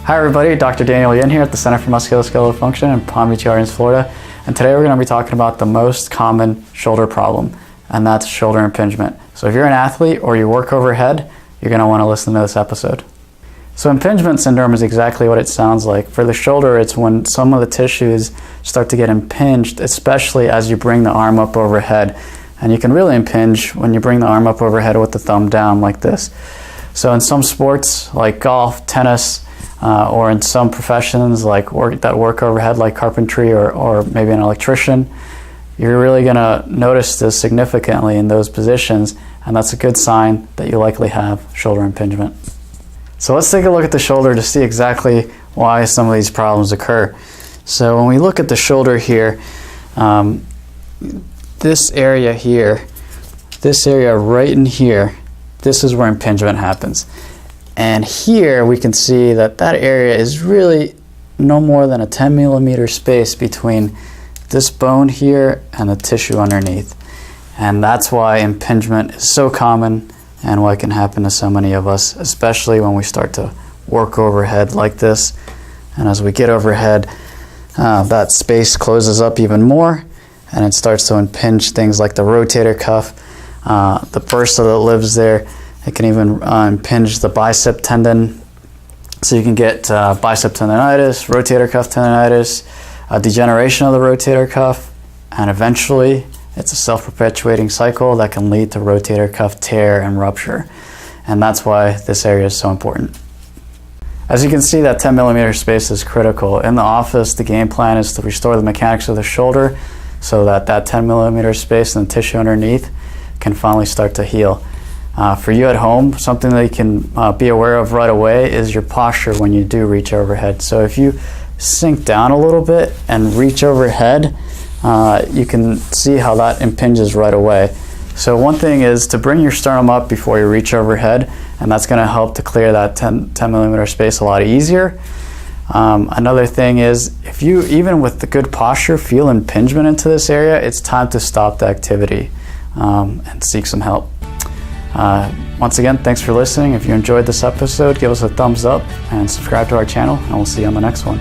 Hi everybody, Dr. Daniel Yinh here at the Center for Musculoskeletal Function in Palm Beach Gardens, Florida. And today we're going to be talking about the most common shoulder problem, and that's shoulder impingement. So if you're an athlete or you work overhead, you're going to want to listen to this episode. So impingement syndrome is exactly what it sounds like. For the shoulder, it's when some of the tissues start to get impinged, especially as you bring the arm up overhead. And you can really impinge when you bring the arm up overhead with the thumb down like this. So in some sports like golf, tennis, or in some professions like that work overhead like carpentry or maybe an electrician, you're really going to notice this significantly in those positions, and that's a good sign that you likely have shoulder impingement. So let's take a look at the shoulder to see exactly why some of these problems occur. So when we look at the shoulder here, this area here, this area right in here, this is where impingement happens. And here we can see that that area is really no more than a 10 millimeter space between this bone here and the tissue underneath. And that's why impingement is so common and why it can happen to so many of us, especially when we start to work overhead like this. And as we get overhead, that space closes up even more and it starts to impinge things like the rotator cuff, the bursa that lives there. It can even impinge the bicep tendon, so you can get bicep tendonitis, rotator cuff tendonitis, degeneration of the rotator cuff, and eventually it's a self-perpetuating cycle that can lead to rotator cuff tear and rupture. And that's why this area is so important. As you can see, that 10 millimeter space is critical. In the office, the game plan is to restore the mechanics of the shoulder so that that 10 millimeter space and the tissue underneath can finally start to heal. For you at home, something that you can be aware of right away is your posture when you do reach overhead. So if you sink down a little bit and reach overhead, you can see how that impinges right away. So one thing is to bring your sternum up before you reach overhead, and that's going to help to clear that 10 millimeter space a lot easier. Another thing is, if you, even with the good posture, feel impingement into this area, it's time to stop the activity and seek some help. Once again, thanks for listening. If you enjoyed this episode, give us a thumbs up and subscribe to our channel, and we'll see you on the next one.